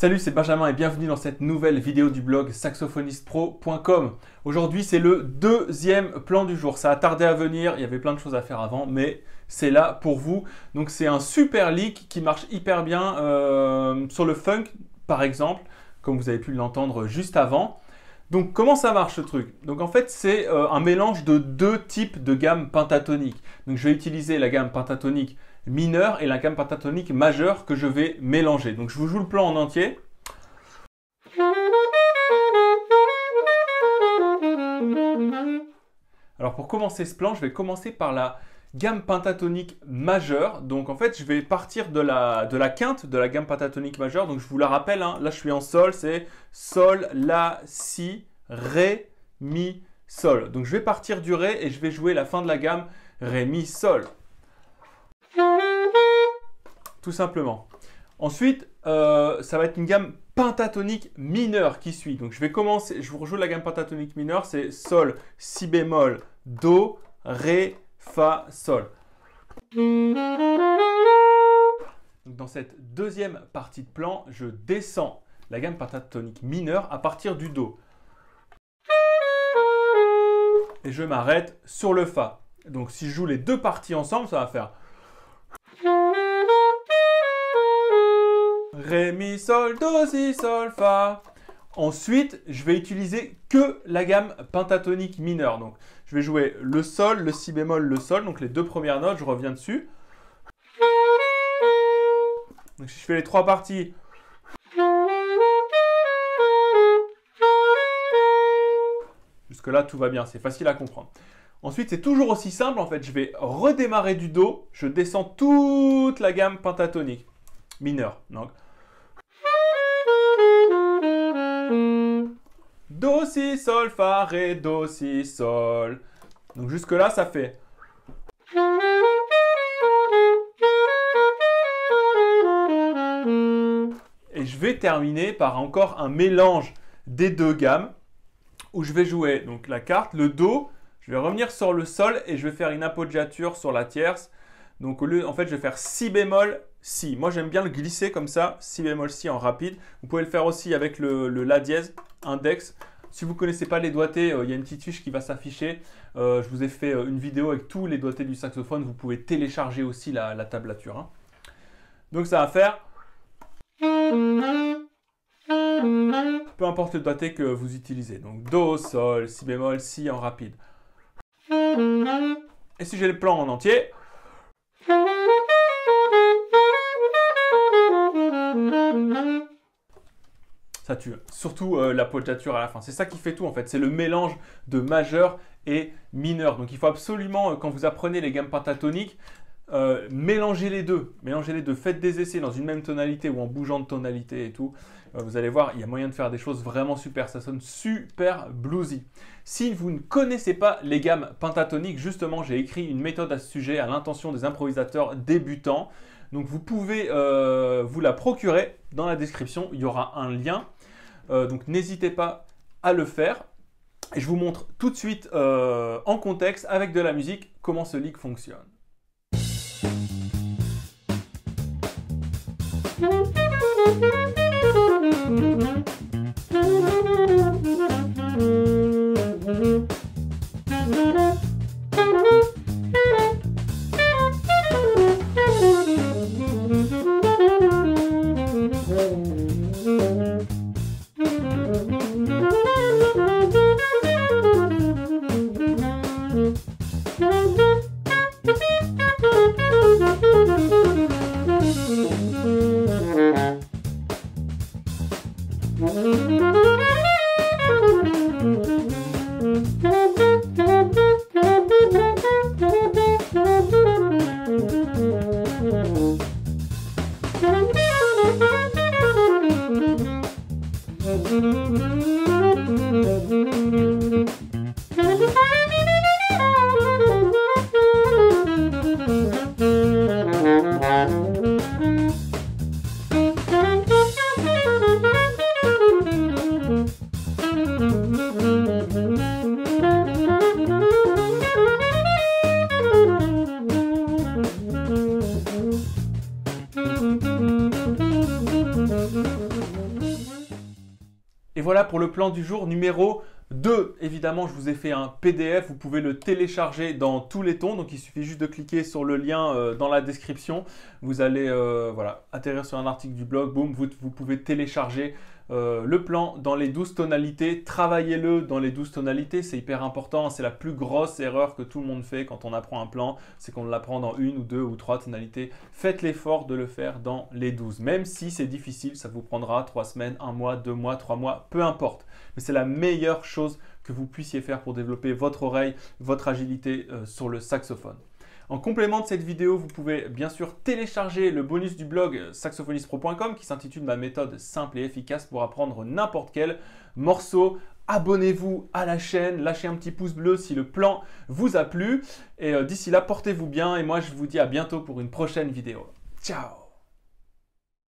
Salut, c'est Benjamin et bienvenue dans cette nouvelle vidéo du blog saxophonistepro.com. Aujourd'hui, c'est le deuxième plan du jour. Ça a tardé à venir, il y avait plein de choses à faire avant, mais c'est là pour vous. Donc, c'est un super lick qui marche hyper bien sur le funk, par exemple, comme vous avez pu l'entendre juste avant. Donc, comment ça marche ce truc? Donc, en fait, c'est un mélange de deux types de gammes pentatoniques. Donc, je vais utiliser la gamme pentatonique mineure et la gamme pentatonique majeure que je vais mélanger. Donc, je vous joue le plan en entier. Alors, pour commencer ce plan, je vais commencer par la gamme pentatonique majeure. Donc, en fait, je vais partir de la quinte de la gamme pentatonique majeure. Donc, je vous la rappelle, hein, là, je suis en sol, c'est sol, la, si, ré, mi, sol. Donc, je vais partir du ré et je vais jouer la fin de la gamme ré, mi, sol. Tout simplement. Ensuite, ça va être une gamme pentatonique mineure qui suit. Donc, je vais commencer, je vous rejoue la gamme pentatonique mineure, c'est sol, si bémol, do, ré, fa, sol. Donc, dans cette deuxième partie de plan, je descends la gamme pentatonique mineure à partir du do. Et je m'arrête sur le fa. Donc, si je joue les deux parties ensemble, ça va faire ré, mi, sol, do, si, sol, fa. Ensuite, je vais utiliser que la gamme pentatonique mineure. Donc, je vais jouer le sol, le si bémol, le sol. Donc, les deux premières notes, je reviens dessus. Donc, si je fais les trois parties. Jusque-là, tout va bien. C'est facile à comprendre. Ensuite, c'est toujours aussi simple. En fait, je vais redémarrer du do. Je descends toute la gamme pentatonique mineure. Donc, do, si, sol, fa, ré, do, si, sol. Donc jusque-là, ça fait. Et je vais terminer par encore un mélange des deux gammes où je vais jouer donc la carte, le do. Je vais revenir sur le sol et je vais faire une appoggiature sur la tierce. Donc au lieu, en fait, je vais faire si bémol, si. Moi, j'aime bien le glisser comme ça, si bémol, si en rapide. Vous pouvez le faire aussi avec le la dièse, index. Si vous ne connaissez pas les doigtés, il y a une petite fiche qui va s'afficher. Je vous ai fait une vidéo avec tous les doigtés du saxophone. Vous pouvez télécharger aussi la tablature. Hein. Donc ça va faire. Peu importe le doigté que vous utilisez. Donc do, sol, si bémol, si en rapide. Et si j'ai le plan en entier. Ça tue. Surtout l'appoggiature à la fin. C'est ça qui fait tout en fait. C'est le mélange de majeur et mineur. Donc il faut absolument, quand vous apprenez les gammes pentatoniques, mélanger les deux. Mélangez les deux. Faites des essais dans une même tonalité ou en bougeant de tonalité et tout. Vous allez voir, il y a moyen de faire des choses vraiment super. Ça sonne super bluesy. Si vous ne connaissez pas les gammes pentatoniques, justement, j'ai écrit une méthode à ce sujet à l'intention des improvisateurs débutants. Donc vous pouvez vous la procurer dans la description. Il y aura un lien. Donc n'hésitez pas à le faire. Et je vous montre tout de suite en contexte avec de la musique comment ce lick fonctionne. Et voilà pour le plan du jour numéro 2. Évidemment, je vous ai fait un PDF, vous pouvez le télécharger dans tous les tons, donc il suffit juste de cliquer sur le lien dans la description. Vous allez voilà, atterrir sur un article du blog, boum, vous pouvez télécharger le plan dans les 12 tonalités. Travaillez-le dans les 12 tonalités, c'est hyper important. C'est la plus grosse erreur que tout le monde fait quand on apprend un plan, c'est qu'on l'apprend dans 1 ou 2 ou 3 tonalités. Faites l'effort de le faire dans les 12. Même si c'est difficile, ça vous prendra 3 semaines, 1 mois, 2 mois, 3 mois, peu importe. Mais c'est la meilleure chose que vous puissiez faire pour développer votre oreille, votre agilité sur le saxophone. En complément de cette vidéo, vous pouvez bien sûr télécharger le bonus du blog saxophonistpro.com qui s'intitule Ma méthode simple et efficace pour apprendre n'importe quel morceau. Abonnez-vous à la chaîne, lâchez un petit pouce bleu si le plan vous a plu. Et d'ici là, portez-vous bien et moi je vous dis à bientôt pour une prochaine vidéo. Ciao!